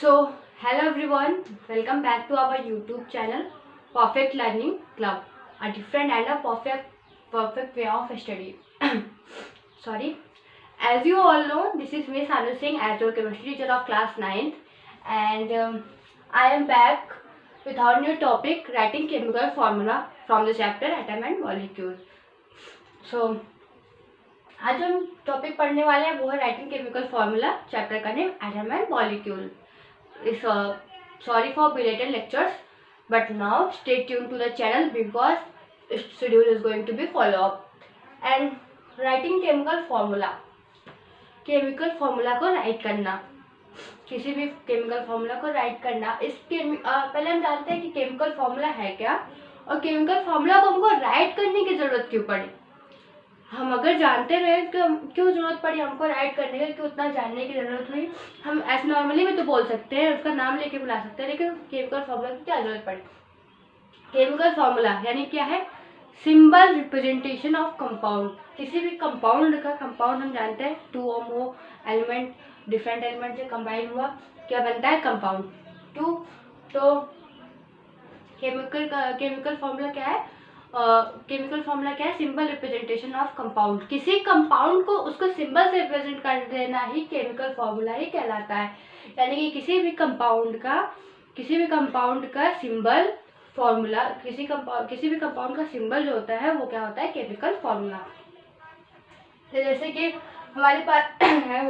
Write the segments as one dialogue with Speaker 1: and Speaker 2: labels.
Speaker 1: So, hello everyone, welcome back to our YouTube channel, Perfect Learning Club, a different and a perfect way of study. Sorry. As you all know, this is Miss Anu Singh as your chemistry teacher of class 9th, and I am back with our new topic, writing chemical formula from the chapter Atom and Molecule. So, आज हम topic पढ़ने वाले हैं वो है writing chemical formula, chapter का name atom and molecule. Sorry for belated lectures, but now stay tuned to the channel because schedule is going to be follow up. And writing chemical formula, chemical formula को right करना, किसी भी chemical formula को right करना. पहले हम जानते हैं कि केमिकल फार्मूला है क्या और केमिकल फार्मूला को हमको राइट करने की जरूरत क्यों पड़ी. हम अगर जानते रहे क्यों जरूरत पड़ी हमको राइट करने की, क्यों उतना जानने की जरूरत हुई. हम ऐसे नॉर्मली भी तो बोल सकते हैं, उसका नाम लेके बुला सकते हैं, लेकिन केमिकल फार्मूला की क्या जरूरत पड़ी. केमिकल फार्मूला यानी क्या है, सिंबल रिप्रेजेंटेशन ऑफ कंपाउंड. किसी भी कंपाउंड का, कंपाउंड हम जानते हैं टू और मोर एलिमेंट, डिफरेंट एलिमेंट से कंबाइन हुआ क्या बनता है, कंपाउंड. तो केमिकल फार्मूला क्या है, केमिकल फार्मूला क्या है, सिंबल रिप्रेजेंटेशन ऑफ कंपाउंड. किसी कंपाउंड को उसको सिंबल से रिप्रेजेंट कर देना ही केमिकल फार्मूला ही कहलाता है. यानी कि किसी भी कंपाउंड का सिंबल फार्मूला, किसी भी कंपाउंड का सिंबल जो होता है वो क्या होता है, केमिकल फार्मूला. तो जैसे कि हमारे पास है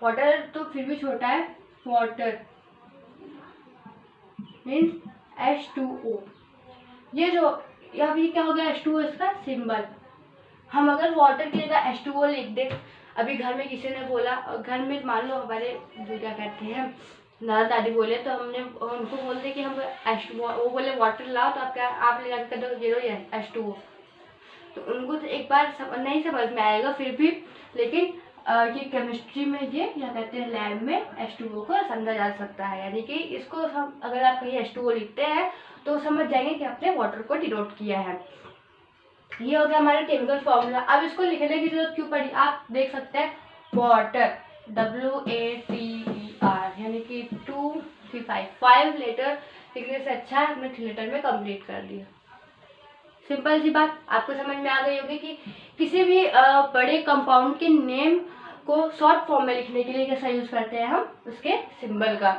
Speaker 1: वाटर तो फिर भी छोटा है, वाटर मीन्स H2O. ये जो अभी क्या हो गया, H2O इसका सिंबल. हम अगर वाटर की जगह H2O लिख दे, अभी घर में किसी ने बोला, घर में मान लो हमारे जो क्या कहते हैं दादा दादी बोले, तो हमने उनको बोल दे कि हम वो बोले वाटर लाओ, तो आप ले जाकर दो जीरो H2O. तो उनको तो एक बार नहीं समझ में आएगा फिर भी, लेकिन ये केमिस्ट्री में ये क्या कहते हैं लैब में H2O को समझा जा सकता है. यानी कि इसको हम अगर आप कहीं H2O लिखते हैं तो समझ जाएंगे कि आपने वाटर को डिनोट किया है. ये हो गया हमारा केमिकल फार्मूला. अब इसको लिखने की जरूरत क्यों पड़ी, आप देख सकते हैं वाटर WATER, यानी कि 2 3 5 लेटर लिखने से अच्छा है हमने 3 लेटर में कंप्लीट कर दिया. सिंपल सी बात आपको समझ में आ गई होगी कि किसी भी बड़े कंपाउंड के नेम को शॉर्ट फॉर्म में लिखने के लिए कैसा यूज करते हैं हम, उसके सिंबल का.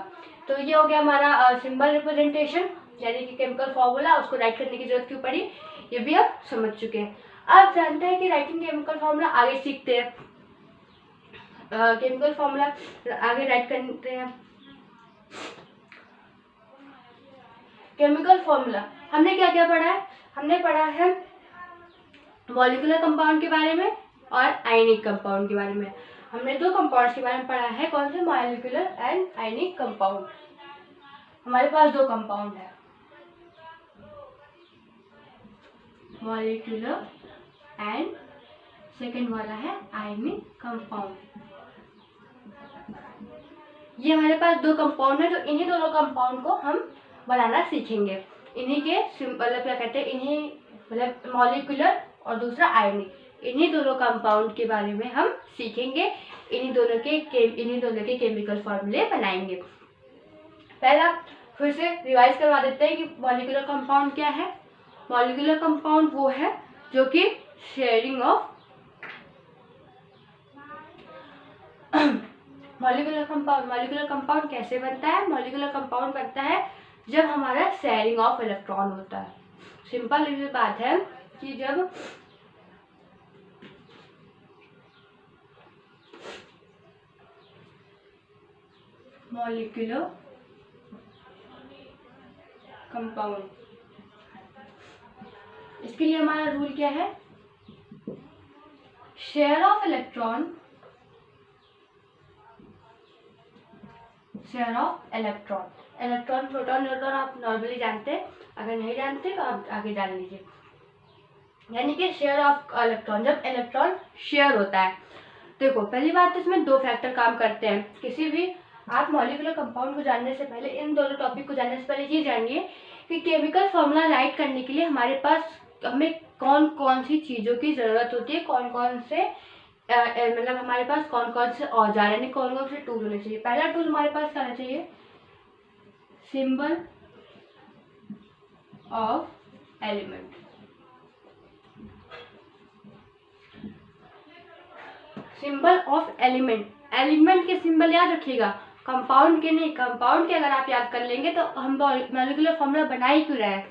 Speaker 1: तो ये हो गया हमारा सिंबल रिप्रेजेंटेशन यानी कि केमिकल फार्मूला. उसको राइट करने की जरूरत क्यों पड़ी ये भी आप समझ चुके हैं. आप जानते हैं कि राइटिंग केमिकल फार्मूला आगे सीखते हैं, केमिकल फार्मूला आगे राइट करते हैं. केमिकल फार्मूला हमने क्या क्या पढ़ा है, हमने पढ़ा है मॉलिक्यूलर कंपाउंड के बारे में और आयनिक कंपाउंड के बारे में. हमने दो कंपाउंड्स के बारे में पढ़ा है, कौन से, मॉलिक्यूलर एंड आयनिक कंपाउंड. हमारे पास दो कंपाउंड है, मॉलिक्यूलर एंड सेकंड वाला है आयनिक कंपाउंड. ये हमारे पास दो कंपाउंड है, तो इन्हीं दोनों कंपाउंड को हम बनाना सीखेंगे. इन्हीं के मतलब क्या कहते हैं, इन्हीं मतलब मॉलिक्यूलर और दूसरा आयनिक, इन्हीं दोनों कंपाउंड के बारे में हम सीखेंगे. इन्हीं दोनों के केमिकल फार्मूले बनाएंगे. पहला फिर से रिवाइज करवा देते हैं कि मॉलिक्यूलर कंपाउंड क्या है. मॉलिक्यूलर कंपाउंड वो है जो कि शेयरिंग ऑफ मॉलिक्यूलर कंपाउंड कैसे बनता है, मॉलिक्यूलर कंपाउंड बनता है जब हमारा शेयरिंग ऑफ इलेक्ट्रॉन होता है. सिंपल ये बात है कि जब मॉलिक्यूलर कंपाउंड, इसके लिए हमारा रूल क्या है, share of electron proton neutron आप नॉर्मली जानते हैं, अगर नहीं जानते तो आप आगे जान लीजिए. यानी कि शेयर ऑफ इलेक्ट्रॉन, जब इलेक्ट्रॉन शेयर होता है. देखो पहली बात तो इसमें दो फैक्टर काम करते हैं. किसी भी आप मॉलिक्यूलर कंपाउंड को जानने से पहले, इन दोनों टॉपिक को जानने से पहले ये जानिए कि केमिकल फार्मूला राइट करने के लिए हमारे पास हमें कौन कौन सी चीज़ों की ज़रूरत होती है, कौन कौन से मतलब हमारे पास कौन कौन से औजार यानी कौन कौन से टूल होने चाहिए। पहला टूल हमारे पास क्या होना चाहिए, symbol of element. Symbol of element, element के सिंबल याद रखिएगा, कंपाउंड के नहीं। कंपाउंड के अगर आप याद कर लेंगे तो हम मॉलिक्यूलर फॉर्मूला बना ही क्यों रहे हैं।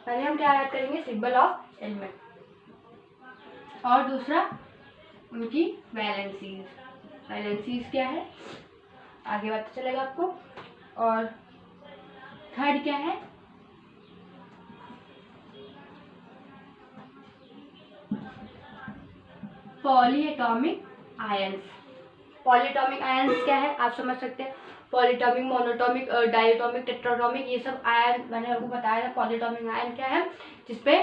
Speaker 1: पहले हम क्या याद करेंगे, सिंबल ऑफ एलिमेंट, और दूसरा उनकी वैलेंसीज। वैलेंसीज क्या है आगे पता चलेगा आपको। और थर्ड क्या है, पॉलीएटॉमिक आयंस। पॉलीएटॉमिक आयंस क्या है आप समझ सकते हैं, पॉलीटॉमिक, मोनोटॉमिक, डायटॉमिक, टेट्राटॉमिक, ये सब आयन मैंने आपको बताया था। पॉलीटॉमिक आयन क्या है, जिसपे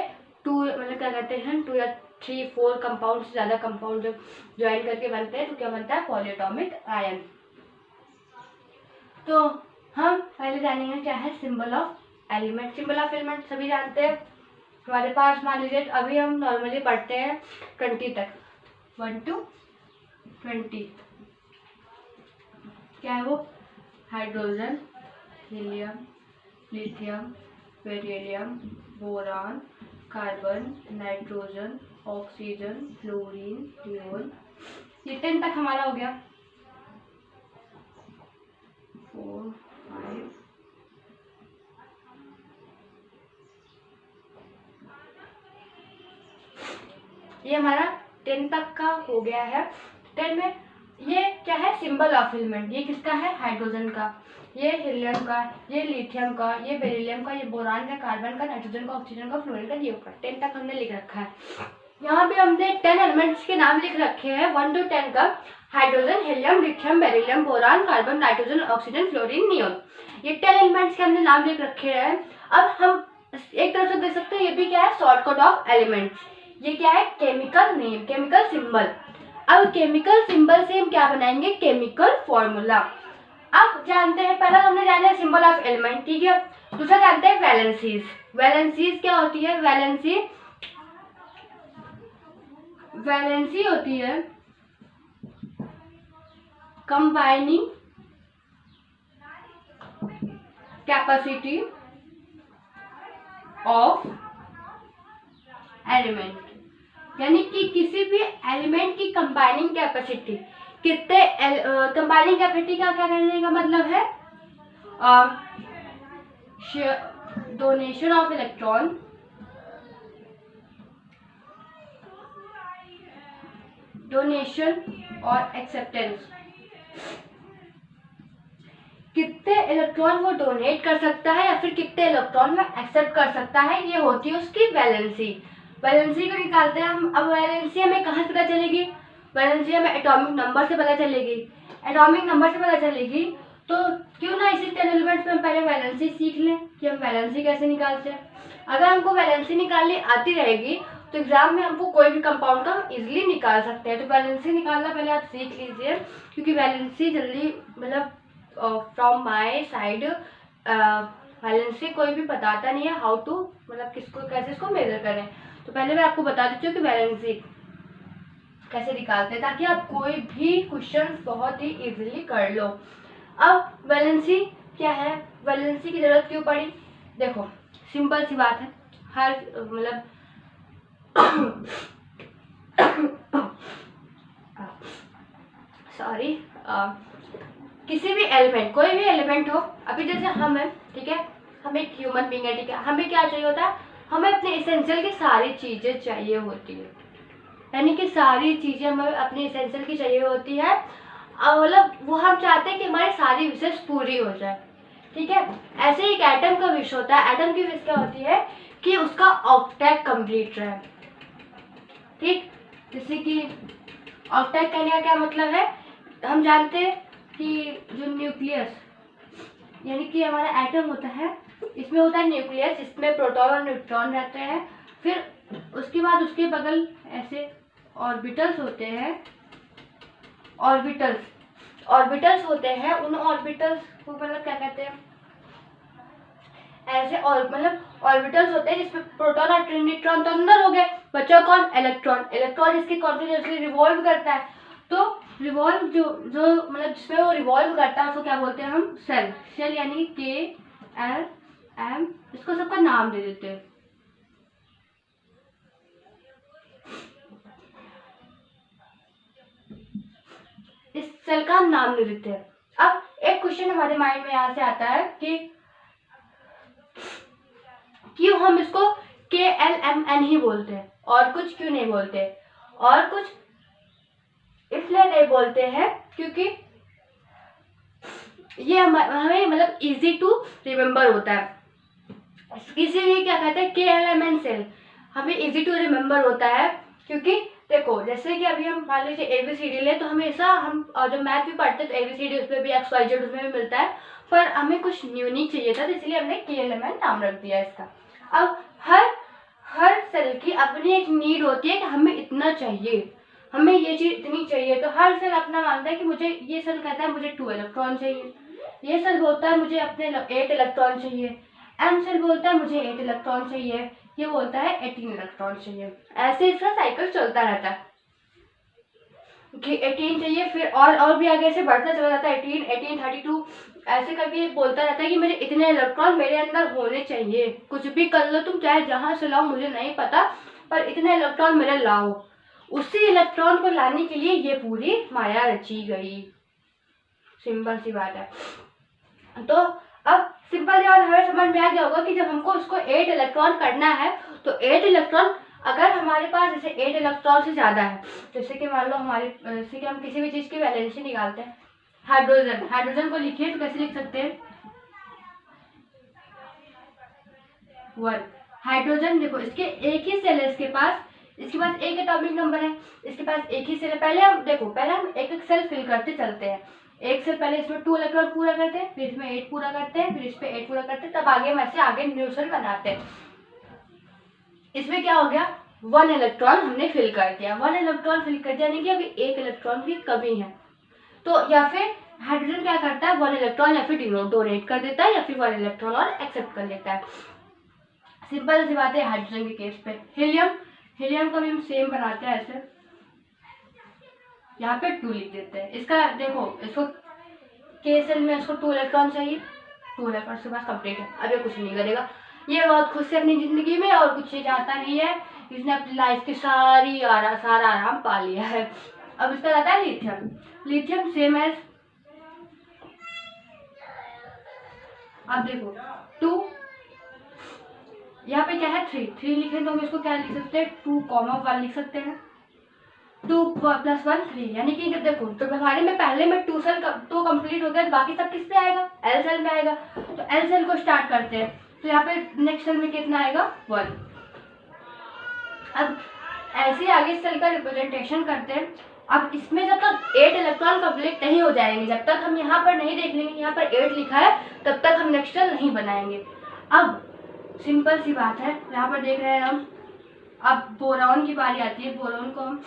Speaker 1: टू मतलब क्या कहते हैं 2 या 3 4 कंपाउंड से ज़्यादा कंपाउंड जब ज्वाइन करके बनते हैं तो क्या बनता है, पॉलीएटॉमिक आयन। तो हम पहले जानेंगे क्या है symbol of element. Symbol of element सभी जानते हैं। हमारे पास मान लीजिए अभी हम नॉर्मली पढ़ते हैं 20 तक, 1 to 20 क्या है वो, hydrogen, helium, lithium, beryllium, boron, carbon, nitrogen, oxygen, fluorine, neon. ये 10 तक हमारा हो गया। 4 5 ये हमारा 10 तक का हो गया है। 10 में ये क्या है, सिंबल ऑफ एलिमेंट। ये किसका है, हाइड्रोजन का, ये हीलियम का, ये लिथियम का, ये बेरिलियम का, ये बोरान का, कार्बन का, नाइट्रोजन का, ऑक्सीजन का, फ्लोरीन का, नियोन का। 10 तक हमने लिख रखा है। यहाँ पे हमने 10 एलिमेंट्स के नाम लिख रखे हैं 1 to 10 का, hydrogen, helium, lithium, beryllium, boron, carbon, nitrogen, oxygen, fluorine, neon. ये 10 एलिमेंट्स के हमने नाम लिख रखे हैं। अब हम एक तरफ से देख सकते हैं, ये भी क्या है, शॉर्टकट ऑफ एलिमेंट्स। ये क्या है, केमिकल नेम, केमिकल सिंबल। अब केमिकल सिंबल से हम क्या बनाएंगे, केमिकल फॉर्मूला। अब जानते हैं, पहला हमने जाना है सिंबल ऑफ एलिमेंट, ठीक है। दूसरा जानते हैं वैलेंसीज। वैलेंसीज क्या होती है, वैलेंसी होती है कंबाइनिंग कैपेसिटी ऑफ एलिमेंट, यानी कि किसी भी एलिमेंट की कंबाइनिंग कैपेसिटी कितने, कंबाइनिंग कैपेसिटी का क्या करने का मतलब है, डोनेशन ऑफ इलेक्ट्रॉन, डोनेशन और एक्सेप्टेंस, कितने इलेक्ट्रॉन वो डोनेट कर सकता है या फिर कितने इलेक्ट्रॉन वो एक्सेप्ट कर सकता है, ये होती है उसकी वैलेंसी। वैलेंसी को निकालते हैं हम। अब वैलेंसी हमें कहाँ से पता चलेगी, वैलेंसी हमें एटॉमिक नंबर से पता चलेगी। एटॉमिक नंबर से पता चलेगी तो क्यों ना इसी 10 एलिमेंट्स में हम पहले वैलेंसी सीख लें कि हम वैलेंसी कैसे निकालते हैं। अगर हमको वैलेंसी निकालनी आती रहेगी तो एग्जाम में हमको कोई भी कंपाउंड का इजीली निकाल सकते हैं। तो वैलेंसी निकालना पहले आप सीख लीजिए, क्योंकि वैलेंसी जल्दी मतलब फ्रॉम माय साइड वैलेंसी कोई भी बताता नहीं है हाउ टू, मतलब किसको कैसे इसको मेजर करें। तो पहले मैं आपको बता देती हूँ कि वैलेंसी कैसे निकालते हैं, ताकि आप कोई भी क्वेश्चन बहुत ही इजीली कर लो। अब वैलेंसी क्या है, वैलेंसी की जरूरत क्यों पड़ी, देखो सिंपल सी बात है। हर मतलब सॉरी, किसी भी एलिमेंट, कोई भी एलिमेंट हो, अभी जैसे हम हैं, ठीक है, हम एक ह्यूमन बीइंग है, ठीक है, हमें क्या चाहिए होता है, हमें अपने एसेंशियल की सारी चीज़ें चाहिए होती है, यानी कि सारी चीज़ें हमें अपनी एसेंशियल की चाहिए होती है। मतलब वो हम चाहते हैं कि हमारी सारी विशेष पूरी हो जाए, ठीक है। ऐसे ही एक एटम का विश होता है, एटम की विश क्या होती है कि उसका ऑक्टेट कंप्लीट रहे, ठीक। जैसे कि ऑक्टेट कहने का क्या मतलब है, हम जानते हैं कि जो न्यूक्लियस यानी कि हमारा एटम होता है, इसमें होता है न्यूक्लियस, जिसमें प्रोटॉन और न्यूट्रॉन रहते हैं। फिर उसके बाद उसके बगल ऐसे ऑर्बिटल्स होते हैं, ऑर्बिटल्स होते हैं। उन ऑर्बिटल्स को मतलब क्या कहते हैं, ऐसे और मतलब ऑर्बिटल्स होते हैं जिसमें प्रोटॉन और न्यूट्रॉन तो अंदर हो गए, बचा कौन, इलेक्ट्रॉन। इलेक्ट्रॉन इसके कॉन्टिन्यूसली रिवॉल्व करता है, तो रिवॉल्व जो जो मतलब जिसमें वो रिवॉल्व करता है उसको क्या बोलते हैं हम? सेल। सेल यानी KLM, इसको सबका नाम दे देते हैं। इस सेल का हम नाम दे देते हैं। अब एक क्वेश्चन हमारे माइंड में यहाँ से आता है कि क्यों हम इसको KLMN ही बोलते हैं और कुछ क्यों नहीं बोलते? और कुछ इसलिए नहीं बोलते हैं क्योंकि ये हमें मतलब इजी टू रिमेम्बर होता है, इसीलिए क्या कहते हैं KLMN सेल हमें इजी टू रिमेम्बर होता है। क्योंकि देखो जैसे कि अभी हम मान लीजिए ABCD ले तो हमेशा हम जब मैथ भी पढ़ते तो ABCD उसमें भी XYZ उसमें भी मिलता है, पर हमें कुछ यूनिक चाहिए था तो इसलिए हमने KLMN नाम रख दिया इसका। अब हर सेल की अपनी एक नीड होती है कि हमें इतना चाहिए, हमें ये चीज़ इतनी चाहिए, तो हर सेल अपना मानता है कि मुझे ये सेल कहता है मुझे 2 इलेक्ट्रॉन चाहिए, ये सेल बोलता है मुझे अपने 8 इलेक्ट्रॉन चाहिए, M सेल बोलता है मुझे 8 इलेक्ट्रॉन चाहिए, ये बोलता है 18 इलेक्ट्रॉन चाहिए। ऐसे इसका साइकिल चलता रहता है कि 18 चाहिए, फिर और भी आगे से बढ़ता चला जाता है 18, 32 ऐसे करके बोलता रहता है कि मुझे इतने इलेक्ट्रॉन मेरे अंदर होने चाहिए, कुछ भी कर लो तुम, चाहे जहाँ से लाओ मुझे नहीं पता, पर इतने इलेक्ट्रॉन मेरे लाओ। उसी इलेक्ट्रॉन को लाने के लिए ये पूरी माया रची गई। सिंपल सी बात है। तो अब सिंपल सी बात हमें समझ में आ गया होगा कि जब हमको उसको 8 इलेक्ट्रॉन करना है तो 8 इलेक्ट्रॉन अगर हमारे पास जैसे 8 इलेक्ट्रॉन से ज़्यादा है, जैसे कि मान लो हमारे जैसे कि हम किसी भी चीज़ की वैलेंसी निकालते हैं, हाइड्रोजन को लिखिए तो कैसे लिख सकते हैं? 1। हाइड्रोजन देखो इसके एक ही सेल है, इसके पास एक एटॉमिक नंबर है, इसके पास एक ही सेल है। पहले हम एक एक सेल फिल करते चलते हैं। एक सेल पहले इसमें 2 इलेक्ट्रॉन पूरा करते हैं, फिर इसमें 8 पूरा करते हैं, फिर इस पे 8 पूरा करते हैं, तब आगे हम ऐसे आगे न्यू सेल बनाते हैं। इसमें क्या हो गया? 1 इलेक्ट्रॉन हमने फिल कर दिया। 1 इलेक्ट्रॉन फिल कर दिया यानी कि अभी 1 इलेक्ट्रॉन की कमी है, तो या फिर हाइड्रोजन क्या करता है? 1 इलेक्ट्रॉन या फिर डोनेट कर देता है या फिर 1 इलेक्ट्रॉन और एक्सेप्ट कर लेता है। सिंपल सी बात है हाइड्रोजन के केस पे। हीलियम को भी हम सेम बनाते हैं ऐसे, यहाँ पे 2 लिख देते हैं। इसका देखो इसको के सेल में इसको 2 इलेक्ट्रॉन चाहिए, 2 इलेक्ट्रॉन के पास कंप्लीट है, अब ये कुछ नहीं करेगा, ये बहुत खुश है अपनी जिंदगी में और कुछ ये चाहता नहीं है, इसने अपनी लाइफ की सारा आराम पा लिया है। अब इसका रहता है लिथियम सेम एज, अब देखो 2, यहाँ पे क्या है 3 लिखें तो हम इसको क्या लिख सकते हैं? 2,1 लिख सकते हैं। 2 + 1 3, यानी कि जब देखो तो हमारे में पहले में 2 सेल 2 कंप्लीट हो गया, बाकी सब किस पे आएगा? L सेल में आएगा। तो L सेल को स्टार्ट करते हैं, तो यहाँ पे नेक्स्ट सेल में कितना आएगा? 1। अब ऐसे आगे सेल का रिप्रेजेंटेशन करते हैं। अब इसमें जब तक 8 इलेक्ट्रॉन कंप्लीट नहीं हो जाएंगे, जब तक हम यहाँ पर नहीं देख लेंगे यहाँ पर 8 लिखा है, तब तक हम नेक्स्ट सेल नहीं बनाएंगे। अब सिंपल सी बात है, यहाँ पर देख रहे हैं हम, अब बोरॉन की बारी आती है। बोरॉन को हम,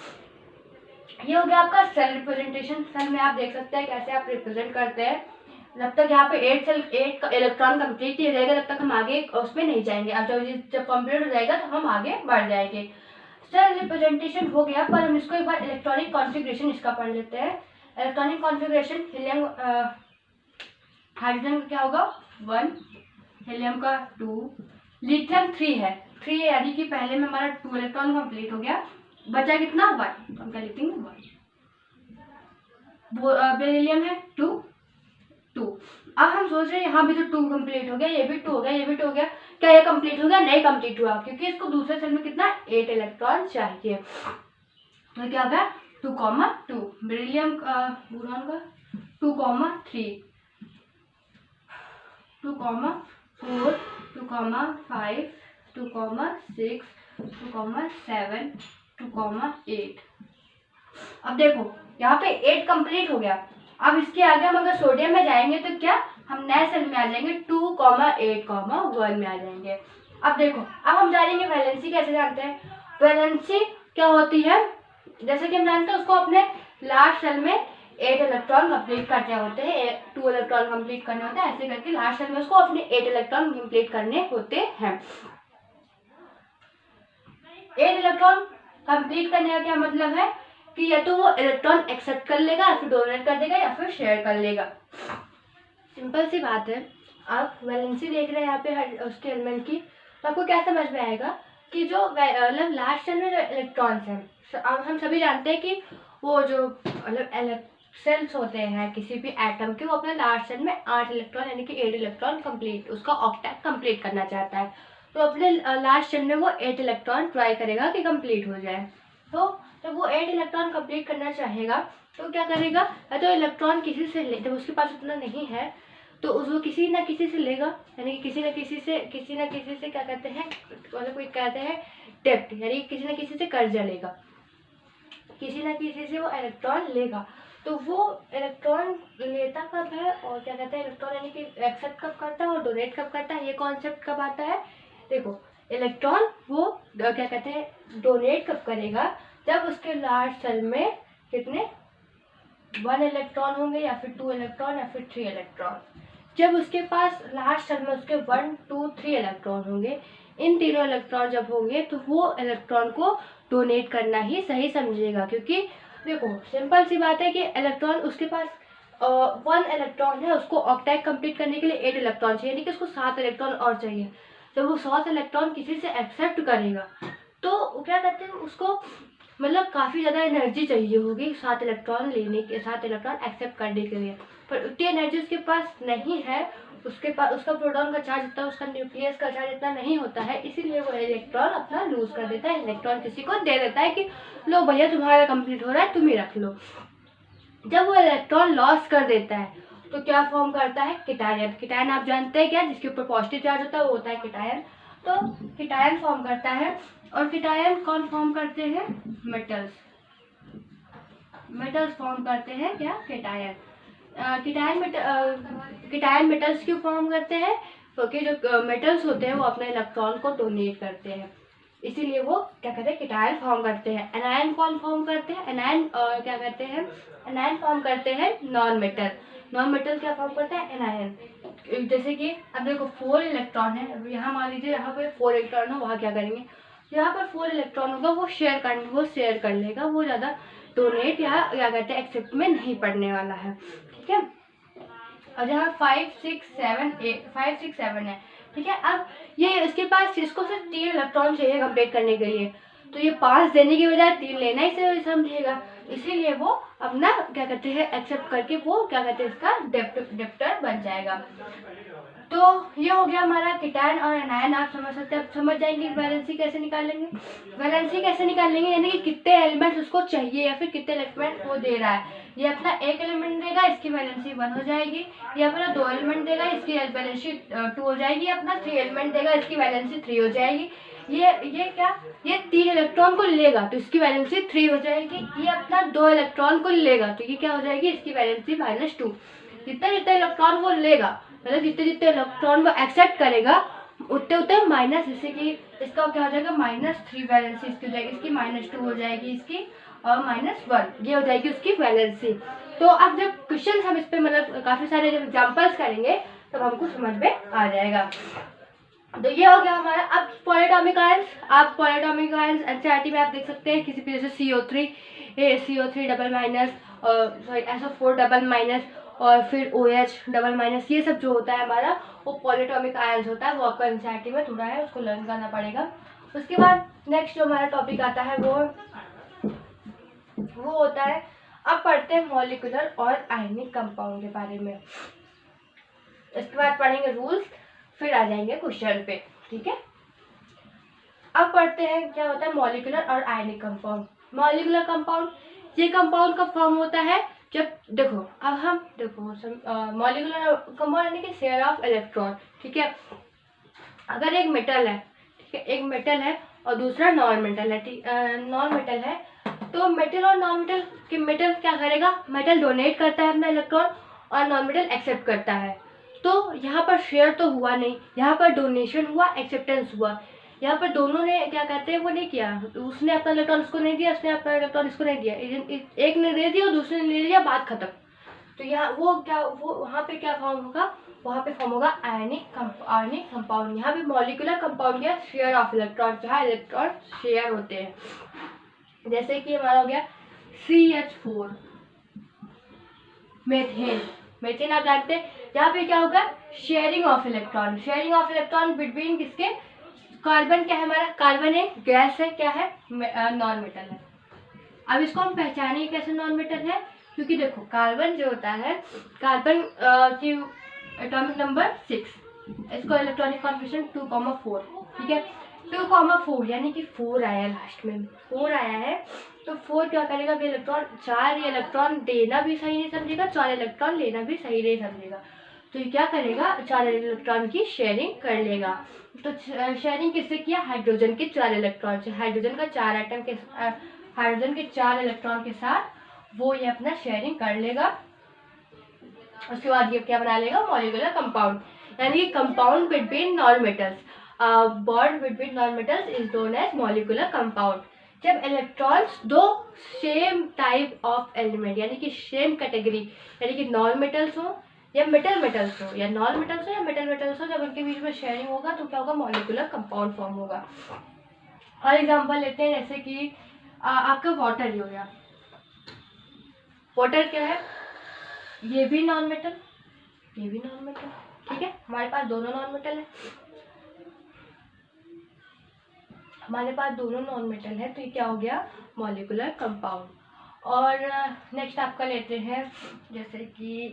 Speaker 1: ये हो गया आपका सेल रिप्रेजेंटेशन। सेल में आप देख सकते हैं कैसे आप रिप्रेजेंट करते हैं। जब तक यहाँ पे 8 इलेक्ट्रॉन कंप्लीट नहीं हो जाएगा तब तक हम आगे उसमें नहीं जाएंगे। अब जब कंप्लीट हो जाएगा तो हम आगे बढ़ जाएंगे। सेल रिप्रेजेंटेशन हो गया, पर हम इसको एक बार इलेक्ट्रॉनिक कॉन्फ़िगरेशन इसका पढ़ लेते हैं। इलेक्ट्रॉनिक कॉन्फ़िगरेशन, हीलियम हाइड्रोजन का क्या होगा? 1, हीलियम का 2, लिथियम 3 है। 3 यानी कि पहले में हमारा 2 इलेक्ट्रॉन कंप्लीट हो गया, बचा कितना? 1, हम क्या लिखेंगे? 1। बेरिलियम है 2। अब हम सोच रहे हैं यहाँ भी तो 2 कंप्लीट हो गया, ये भी 2 हो गया, ये भी 2 हो गया, क्या ये कंप्लीट हो गया? नहीं कंप्लीट हुआ, क्योंकि इसको दूसरे सेल में कितना? 8 इलेक्ट्रॉन चाहिए। तो क्या होगा? 2,2। बेरिलियम बोरॉन का 2,3, 2,4, 2,5, 2,6, 2,7, 2,8। अब देखो यहाँ पे 8 कंप्लीट हो गया। अब इसके आगे हम अगर सोडियम में जाएंगे तो क्या हम नए सेल में आ जाएंगे? 2,8,1 में आ जाएंगे। अब देखो, अब हम जानेंगे वैलेंसी कैसे जानते हैं। वैलेंसी क्या होती है? जैसे कि हम जानते हैं उसको अपने लास्ट सेल में 8 इलेक्ट्रॉन कंप्लीट करने होते हैं, 2 इलेक्ट्रॉन कंप्लीट करने होते हैं, ऐसे करके लास्ट सेल में उसको अपने 8 इलेक्ट्रॉन कंप्लीट करने होते हैं। 8 इलेक्ट्रॉन कंप्लीट करने का क्या मतलब है? कि या तो वो इलेक्ट्रॉन एक्सेप्ट कर लेगा या फिर डोनेट कर देगा या फिर शेयर कर लेगा। सिंपल सी बात है। आप वैलेंसी देख रहे हैं यहाँ पे हर उसके एलिमेंट की, तो आपको क्या समझ में आएगा कि जो मतलब लास्ट शेल में जो इलेक्ट्रॉन्स हैं, हम सभी जानते हैं कि वो जो मतलब सेल्स होते हैं किसी भी एटम के, वो अपने लास्ट शेल में 8 इलेक्ट्रॉन यानी कि 8 इलेक्ट्रॉन कंप्लीट उसका ऑक्टेट कंप्लीट करना चाहता है। तो अपने लास्ट शेल में वो 8 इलेक्ट्रॉन ट्राई करेगा कि कंप्लीट हो जाए। तो जब वो 8 इलेक्ट्रॉन कंप्लीट करना चाहेगा तो क्या करेगा, या तो इलेक्ट्रॉन किसी से ले, जब उसके पास उतना नहीं है तो उसको किसी ना किसी से लेगा, यानी कि किसी ना किसी से क्या कहते हैं, मतलब कोई कहते हैं डेप्ट, यानी किसी ना किसी से कर्जा लेगा, किसी ना किसी से वो इलेक्ट्रॉन लेगा। तो वो इलेक्ट्रॉन लेता कब है और क्या कहते हैं, इलेक्ट्रॉन यानी कि एक्सेप्ट कब करता है और डोनेट कब करता है, ये कॉन्सेप्ट कब आता है। देखो इलेक्ट्रॉन वो क्या कहते हैं डोनेट कब करेगा, जब उसके लास्ट शेल में कितने 1 इलेक्ट्रॉन होंगे या फिर 2 इलेक्ट्रॉन या फिर 3 इलेक्ट्रॉन। जब उसके पास लास्ट शेल में उसके 1, 2, 3 इलेक्ट्रॉन होंगे, इन तीनों इलेक्ट्रॉन जब होंगे तो वो इलेक्ट्रॉन को डोनेट करना ही सही समझेगा। क्योंकि देखो सिंपल सी बात है कि इलेक्ट्रॉन उसके पास 1 इलेक्ट्रॉन है, उसको ऑक्टेट कंप्लीट करने के लिए 8 इलेक्ट्रॉन चाहिए, यानी कि उसको 7 इलेक्ट्रॉन और चाहिए। जब वो 7 इलेक्ट्रॉन किसी से एक्सेप्ट करेगा तो क्या कहते हैं उसको मतलब काफ़ी ज़्यादा एनर्जी चाहिए होगी 7 इलेक्ट्रॉन लेने के, 7 इलेक्ट्रॉन एक्सेप्ट करने के लिए, पर उतनी एनर्जी उसके पास नहीं है। उसके पास उसका प्रोटॉन का चार्ज इतना, उसका न्यूक्लियस का चार्ज इतना नहीं होता है, इसीलिए वो इलेक्ट्रॉन अपना लूज कर देता है, इलेक्ट्रॉन किसी को दे देता है कि लो भैया तुम्हारा कंप्लीट हो रहा है तुम ही रख लो। जब वो इलेक्ट्रॉन लॉस कर देता है तो क्या फॉर्म करता है, कीटायन। कीटायन आप जानते हैं क्या, जिसके ऊपर पॉजिटिव चार्ज होता है वो होता है कीटायन। तो कीटायन फॉर्म करता है, और कीटायन कौन फॉर्म करते हैं, मेटल्स। मेटल्स फॉर्म करते हैं क्या, कीटायन। कीटायन मेटल्स क्यों फॉर्म करते हैं, क्योंकि जो मेटल्स होते हैं वो अपने इलेक्ट्रॉन को डोनेट करते हैं, इसीलिए वो क्या कहते हैं कीटायन फॉर्म करते हैं। एनायन कौन फॉर्म करते हैं, एनायन क्या कहते हैं, एनायन फॉर्म करते हैं नॉन मेटल। नॉन मेटल क्या फॉर्म करता है, एनायन। जैसे कि अब देखो 4 इलेक्ट्रॉन है, अब यहाँ मान लीजिए यहाँ पे 4 इलेक्ट्रॉन हो, वहाँ क्या करेंगे, यहाँ पर 4 इलेक्ट्रॉन होगा वो शेयर कर लेगा, वो ज़्यादा डोनेट या क्या कहते हैं एक्सेप्ट में नहीं पड़ने वाला है, ठीक है। और जहाँ 5, 6, 7 है, ठीक है। अब ये इसके पास इसको सिर्फ 3 इलेक्ट्रॉन चाहिए कंप्लीट करने के लिए, तो ये 5 देने की बजाय 3 लेना ही सही समझेगा, इसीलिए वो अपना क्या कहते हैं एक्सेप्ट करके वो क्या कहते हैं इसका डेप्टर बन जाएगा। तो ये हो गया हमारा कीटायन और एनायन, आप समझ सकते हैं। आप समझ जाएंगे वैलेंसी कैसे निकालेंगे, वैलेंसी कैसे निकालेंगे, यानी कि कितने एलिमेंट्स उसको चाहिए या फिर कितने एलिमेंट वो दे रहा है। ये अपना 1 एलिमेंट देगा, इसकी वैलेंसी 1 हो जाएगी, ये अपना 2 एलिमेंट देगा, इसकी वैलेंसी 2 हो जाएगी, अपना 3 एलिमेंट देगा, इसकी वैलेंसी 3 हो जाएगी। ये क्या, ये 3 इलेक्ट्रॉन को लेगा तो इसकी वैलेंसी 3 हो जाएगी, ये अपना 2 इलेक्ट्रॉन को लेगा तो ये क्या हो जाएगी, इसकी वैलेंसी -2। जितने जितने इलेक्ट्रॉन वो लेगा, मतलब जितने जितने इलेक्ट्रॉन वो एक्सेप्ट करेगा उतने उतने माइनस, जैसे कि इसका क्या हो जाएगा -3 वैलेंसी इसकी हो जाएगी, इसकी -2 हो जाएगी, इसकी और -1 ये हो जाएगी उसकी वैलेंसी। तो अब जब क्वेश्चन हम इस पे मतलब काफ़ी सारे जब एग्जाम्पल्स करेंगे तब हमको समझ में आ जाएगा। तो ये हो गया हमारा। अब पॉलीएटॉमिक आयंस, आप पॉलीएटॉमिक आयंस एनसीईआरटी में आप देख सकते हैं, किसी भी जैसे CO3 double minus, sorry SO4 double minus और फिर OH डबल माइनस, ये सब जो होता है हमारा वो पॉलीएटॉमिक आयंस होता है, वो आपको एनसीईआरटी में थोड़ा है उसको लर्न करना पड़ेगा। उसके बाद नेक्स्ट जो हमारा टॉपिक आता है वो होता है, अब पढ़ते हैं मॉलिक्यूलर और आयनिक कंपाउंड के बारे में। इसके बाद पढ़ेंगे रूल्स, फिर आ जाएंगे क्वेश्चन पे, ठीक है। अब पढ़ते हैं क्या होता है मॉलिक्यूलर और आयनिक कंपाउंड। मॉलिक्यूलर कंपाउंड, ये कंपाउंड का फॉर्म होता है जब देखो, अब हम देखो मॉलिक्यूलर कंपाउंड यानी कि शेयर ऑफ इलेक्ट्रॉन, ठीक है। अगर एक मेटल है, ठीक है, एक मेटल है और दूसरा नॉन मेटल है, नॉन मेटल है, तो मेटल और नॉन मेटल के मेटल क्या करेगा, मेटल डोनेट करता है अपना इलेक्ट्रॉन और नॉन मेटल एक्सेप्ट करता है। तो यहाँ पर शेयर तो हुआ नहीं, यहाँ पर डोनेशन हुआ, एक्सेप्टेंस हुआ। यहाँ पर दोनों ने क्या कहते हैं वो नहीं किया, उसने अपना इलेक्ट्रॉन उसको नहीं दिया, उसने अपना इलेक्ट्रॉन इसको नहीं दिया, एक ने दे दिया और दूसरे ने ले लिया, बात खत्म। तो यहाँ वो वहाँ पे क्या फॉर्म होगा, वहाँ पे फॉर्म होगा आयनिक कंपाउंड। यहाँ पे मॉलिक्यूलर कंपाउंड या शेयर ऑफ इलेक्ट्रॉन, जहाँ इलेक्ट्रॉन शेयर होते हैं। जैसे कि हमारा हो गया CH4 मेथेन। मेथेन आप जानते हैं, यहाँ पे क्या होगा, sharing of electron. Sharing of electron between किसके, कार्बन। क्या है हमारा, कार्बन एक गैस है, क्या है, नॉन मेटल है। अब इसको हम पहचानेंगे कैसे नॉन मेटल है, क्योंकि देखो कार्बन जो होता है, कार्बन की एटॉमिक नंबर 6, इसको इलेक्ट्रॉनिक कॉन्फिगरेशन 2,4, ठीक है। 2,4 यानी कि 4 आया है, लास्ट में 4 आया है, तो 4 क्या करेगा, इलेक्ट्रॉन 4 इलेक्ट्रॉन देना भी सही नहीं समझेगा, 4 इलेक्ट्रॉन लेना भी सही नहीं समझेगा, तो ये क्या करेगा, 4 इलेक्ट्रॉन की शेयरिंग कर लेगा। तो शेयरिंग किससे किया, हाइड्रोजन के 4 इलेक्ट्रॉन से, हाइड्रोजन का 4 एटम के, हाइड्रोजन के 4 इलेक्ट्रॉन के साथ वो ये अपना शेयरिंग कर लेगा। उसके बाद ये क्या बना लेगा, मॉलिक्यूलर कंपाउंड, यानी compound between non metals. Bond between non metals is known as molecular compound. जब इलेक्ट्रॉन्स दो सेम टाइप ऑफ एलिमेंट यानी कि सेम कैटेगरी यानी कि नॉन मेटल्स हो या मेटल मेटल्स हो, या नॉन मेटल्स हो या मेटल मेटल्स हो, जब उनके बीच में शेयरिंग होगा तो क्या होगा, मॉलिक्यूलर कंपाउंड फॉर्म होगा। और एग्जांपल लेते हैं, जैसे कि आपका वाटर ही हो गया। वाटर क्या है, ये भी नॉन मेटल, ये भी नॉन मेटल, ठीक है। हमारे पास दोनों नॉन मेटल है, हमारे पास दोनों नॉन मेटल है, तो ये क्या हो गया, मॉलिक्यूलर कंपाउंड। और नेक्स्ट आपका लेते हैं, जैसे कि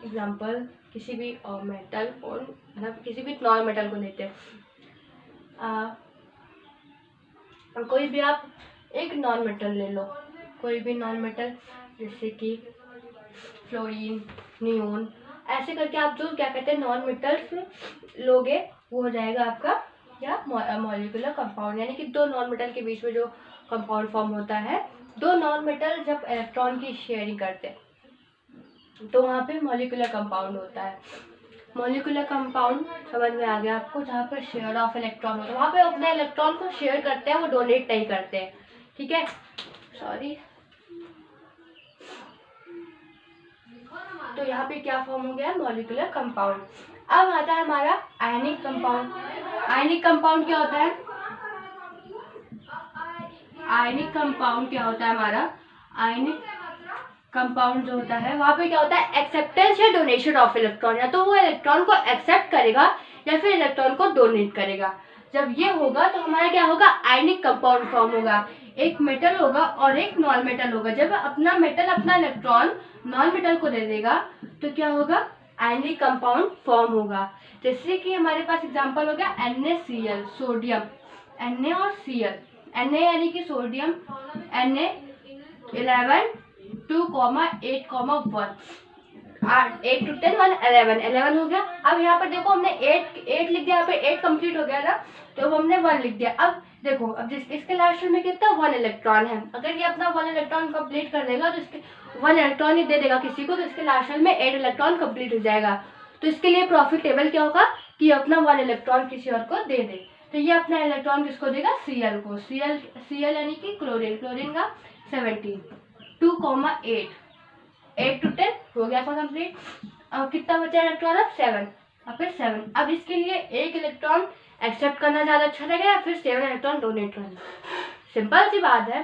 Speaker 1: एग्जांपल किसी भी मेटल और मतलब किसी भी नॉन मेटल को लेते हैं। कोई भी आप एक नॉन मेटल ले लो, कोई भी नॉन मेटल, जैसे कि फ्लोरीन, नियोन, ऐसे करके आप जो क्या कहते हैं नॉन मेटल्स लोगे, वो हो जाएगा आपका क्या, मॉलिक्यूलर कंपाउंड। यानी कि दो नॉन मेटल के बीच में जो कंपाउंड फॉर्म होता है, दो नॉन मेटल जब इलेक्ट्रॉन की शेयरिंग करते हैं तो वहाँ पे मॉलिक्यूलर कंपाउंड होता है। मॉलिक्यूलर कंपाउंड समझ में आ गया आपको, जहाँ पर शेयर ऑफ इलेक्ट्रॉन होता है, वहाँ पे अपने इलेक्ट्रॉन को शेयर करते हैं, वो डोनेट नहीं करते हैं, ठीक है। सॉरी, तो यहाँ पे क्या फॉर्म हो गया, मॉलिक्यूलर कंपाउंड। अब आता है हमारा आयनिक कंपाउंड। आयनिक कंपाउंड क्या होता है, आयनिक कंपाउंड क्या होता है हमारा, आयनिक कंपाउंड जो होता है वहाँ पे क्या होता है, एक्सेप्टेंस या डोनेशन ऑफ इलेक्ट्रॉन, या तो वो इलेक्ट्रॉन को एक्सेप्ट करेगा या फिर इलेक्ट्रॉन को डोनेट करेगा। जब ये होगा तो हमारा क्या होगा, आयनिक कंपाउंड फॉर्म होगा। एक मेटल होगा और एक नॉन मेटल होगा, जब अपना मेटल अपना इलेक्ट्रॉन नॉन मेटल को दे देगा तो क्या होगा, आयनिक कंपाउंड फॉर्म होगा। जैसे कि हमारे पास एग्जांपल हो गया NaCl, सोडियम, Na और Cl, Na यानी कि सोडियम, Na11 2,8,1 8 to 10 1 11 हो गया। अब यहाँ पर देखो हमने 8 लिख दिया, यहाँ पे 8 कंप्लीट हो गया ना, तो हमने 1 लिख दिया। अब देखो, अब इसके लास्ट में कितना 1 इलेक्ट्रॉन है, अगर ये अपना 1 इलेक्ट्रॉन कंप्लीट कर देगा तो इसके 1 इलेक्ट्रॉन ही दे देगा किसी को, तो इसके लास्ट में 8 इलेक्ट्रॉन कंप्लीट हो जाएगा। तो इसके लिए प्रॉफिटेबल क्या होगा कि अपना 1 इलेक्ट्रॉन किसी और को दे दे, तो ये अपना इलेक्ट्रॉन किसको देगा, Cl को। Cl यानी कि क्लोरीन, क्लोरीन का 17 2,8 8 to 10 हो गया था कंप्लीट। अब कितना बचा इलेक्ट्रॉन, अब 7, और फिर 7। अब इसके लिए एक इलेक्ट्रॉन एक्सेप्ट करना ज़्यादा अच्छा रहेगा या फिर 7 इलेक्ट्रॉन डोनेट करना, सिंपल सी बात है।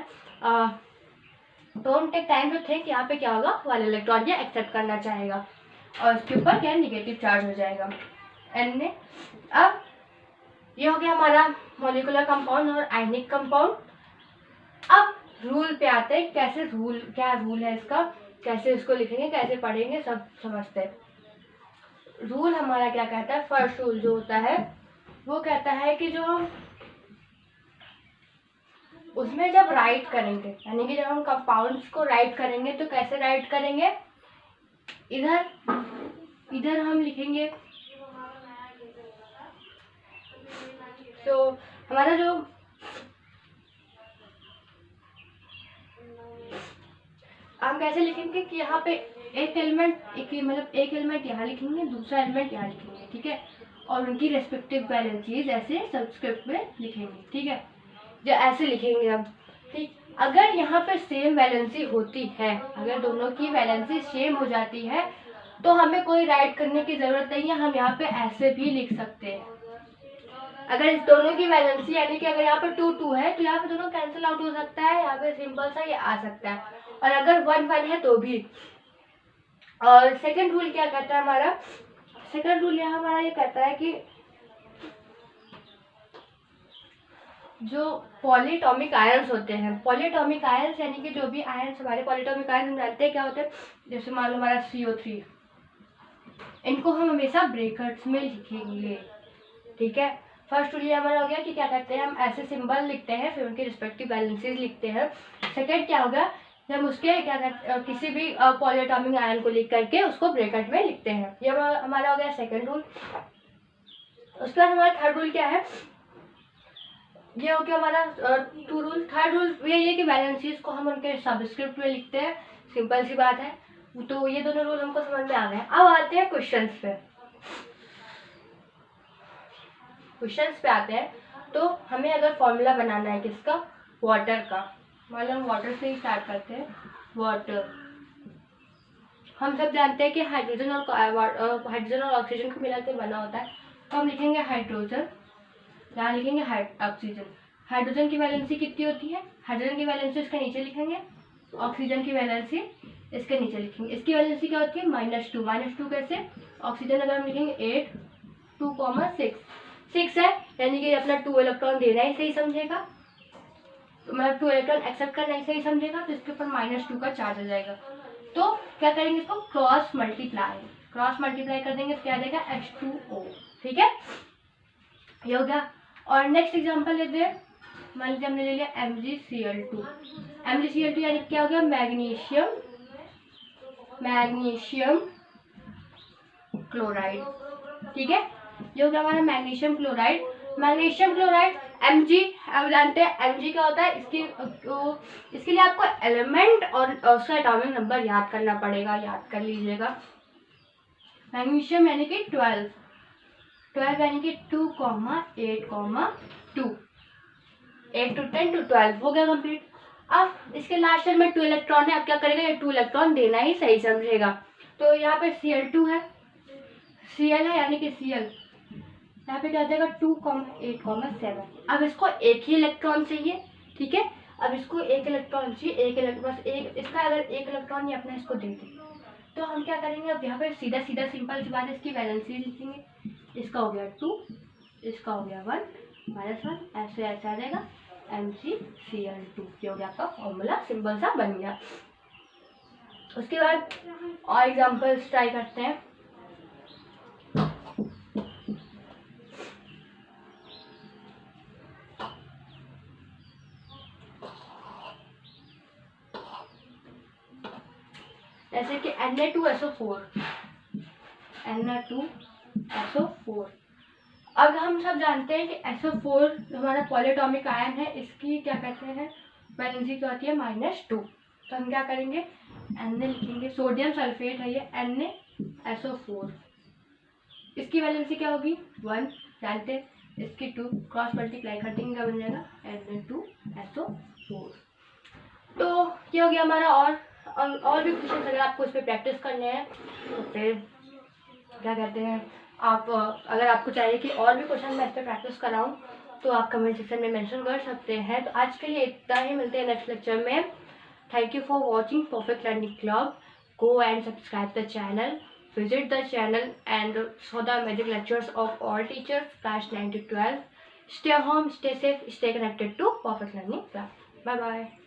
Speaker 1: Don't take time to think, यहाँ पे क्या होगा, 1 इलेक्ट्रॉन ये एक्सेप्ट करना चाहेगा और इसके ऊपर क्या निगेटिव चार्ज हो जाएगा Na। अब ये हो गया हमारा मॉलिक्यूलर कंपाउंड और आयनिक कंपाउंड। अब रूल पे आते हैं, कैसे रूल, क्या रूल है इसका, कैसे इसको लिखेंगे, कैसे पढ़ेंगे, सब समझते हैं। रूल हमारा क्या कहता है, फर्स्ट रूल जो होता है वो कहता है कि जो हम उसमें जब राइट करेंगे, यानी कि जब हम कंपाउंड्स को राइट करेंगे तो कैसे राइट करेंगे, इधर हम लिखेंगे, तो हमारा जो हम कैसे लिखेंगे कि यहाँ पे एक एलिमेंट, एक एलिमेंट यहाँ लिखेंगे, दूसरा एलिमेंट यहाँ लिखेंगे, ठीक है, और उनकी रेस्पेक्टिव वैलेंसीज ऐसे सबस्क्रिप्ट में लिखेंगे, ठीक है, जो ऐसे लिखेंगे हम, ठीक। अगर यहाँ पे सेम वैलेंसी होती है, अगर दोनों की वैलेंसी सेम हो जाती है तो हमें कोई राइट करने की ज़रूरत नहीं है, हम यहाँ पे ऐसे भी लिख सकते हैं, अगर इस दोनों की वैलेंसी यानी कि अगर यहाँ पर 2 2 है तो यहाँ पे दोनों कैंसिल आउट हो सकता है, यहाँ पे सिंपल सा ये आ सकता है, और अगर 1 1 है तो भी। और सेकंड रूल क्या कहता है हमारा, सेकंड रूल यहाँ हमारा ये कहता है कि जो पॉलीटॉमिक आयंस होते हैं, पॉलीटॉमिक आयंस यानी कि जो भी आयंस हमारे पॉलीटॉमिक आयंस हम जानते हैं क्या होते हैं, जैसे मान लो हमारा CO3, इनको हम हमेशा ब्रैकेट्स में लिखेंगे, ठीक है। फर्स्ट रूल ये हमारा हो गया कि क्या कहते हैं, हम ऐसे सिंबल लिखते हैं फिर उनके रिस्पेक्टिव वैलेंसीज लिखते हैं। सेकंड क्या होगा, जब उसके क्या कहते किसी भी पॉलीटॉमिक आयन को लिख करके उसको ब्रैकेट में लिखते हैं, ये हमारा हो गया सेकंड रूल। उसके बाद हमारा थर्ड रूल क्या है, ये हो गया हमारा 2 रूल। थर्ड रूल ये है कि वैलेंसीज को हम उनके सबस्क्रिप्ट में लिखते हैं, सिंपल सी बात है। तो ये दोनों रूल हमको समझ में आ गए। अब आते हैं क्वेश्चंस पे। क्वेश्चंस पे आते हैं तो हमें अगर फॉर्मूला बनाना है किसका, वाटर का, मान लो हम वाटर से ही स्टार्ट करते हैं। वाटर हम सब जानते हैं कि हाइड्रोजन और ऑक्सीजन को मिला के बना होता है, तो हम लिखेंगे हाइड्रोजन, यहाँ लिखेंगे ऑक्सीजन। हाइड्रोजन की वैलेंसी कितनी होती है, हाइड्रोजन की वैलेंसी इसके नीचे लिखेंगे, ऑक्सीजन की वैलेंसी इसके नीचे लिखेंगे। इसकी वैलेंसी क्या होती है, -2। -2 कैसे, ऑक्सीजन अगर हम लिखेंगे 8 2, 6 है, यानी कि अपना 2 इलेक्ट्रॉन देना ही सही समझेगा, तो मतलब 2 इलेक्ट्रॉन एक्सेप्ट करना ही सही समझेगा, तो इसके ऊपर -2 का चार्ज आ जाएगा। तो क्या करेंगे, इसको क्रॉस मल्टीप्लाई कर देंगे, तो क्या आ जाएगा H2O, ठीक है, ये हो गया। और नेक्स्ट एग्जांपल लेते हैं, मान लीजिए हमने ले लिया MgCl2 यानी क्या हो गया, मैग्नीशियम क्लोराइड, ठीक है, ये हो गया हमारा मैग्नीशियम क्लोराइड। Mg आप जानते हैं Mg क्या होता है, इसके लिए आपको एलिमेंट और उसका एटॉमिक नंबर याद करना पड़ेगा, याद कर लीजिएगा। मैग्नीशियम यानी कि 12 यानी कि 2, 8, 2, 8 to 10 to 12 हो गया कंप्लीट। अब इसके लास्ट में 2 इलेक्ट्रॉन है, अब क्या करेगा, ये 2 इलेक्ट्रॉन देना ही सही समझेगा। तो यहाँ पे Cl2 है, Cl है यानी कि Cl, यहाँ पे क्या देगा 2, 8, 7। अब इसको एक ही इलेक्ट्रॉन चाहिए, ठीक है, अब इसको एक इलेक्ट्रॉन चाहिए, बस एक, इसका अगर एक इलेक्ट्रॉन ही अपना इसको दे दे, तो हम क्या करेंगे, अब यहाँ पे सीधा सिंपल सी बात है, इसकी वैलेंसी लिखेंगे। इसका हो गया 2, इसका हो गया 1, -1, ऐसे आ जाएगा MgCl2, ये हो गया आपका फॉर्मूला, सिंपल सा बन गया। उसके बाद और एग्जांपल्स ट्राई करते हैं। जैसे कि Na2SO4, अब हम सब जानते हैं कि SO4 हमारा पॉलीटॉमिक आयन है, इसकी क्या कहते हैं, वैलेंसी क्या होती है, -2। तो हम क्या करेंगे, Na लिखेंगे, सोडियम सल्फेट है ये NaSO4, इसकी वैलेंसी क्या होगी 1, जानते हैं, इसकी 2, क्रॉस मल्टीप्लाई कर देंगे, क्या बन जाएगा Na2SO4। तो ये हो गया हमारा। और भी क्वेश्चन अगर आपको इस पर प्रैक्टिस करने हैं तो फिर क्या कहते हैं, आप अगर आपको चाहिए कि और भी क्वेश्चन मैं इस पर प्रैक्टिस कराऊं तो आप कमेंट सेक्शन में मेंशन कर सकते हैं। तो आज के लिए इतना ही, मिलते हैं नेक्स्ट लेक्चर में। Thank you for watching perfect learning club. Go and subscribe the channel, visit the channel and saw the amazing lectures of all teachers class 9 to 12. Stay home, stay safe, stay connected to Perfect Learning Club. Bye bye.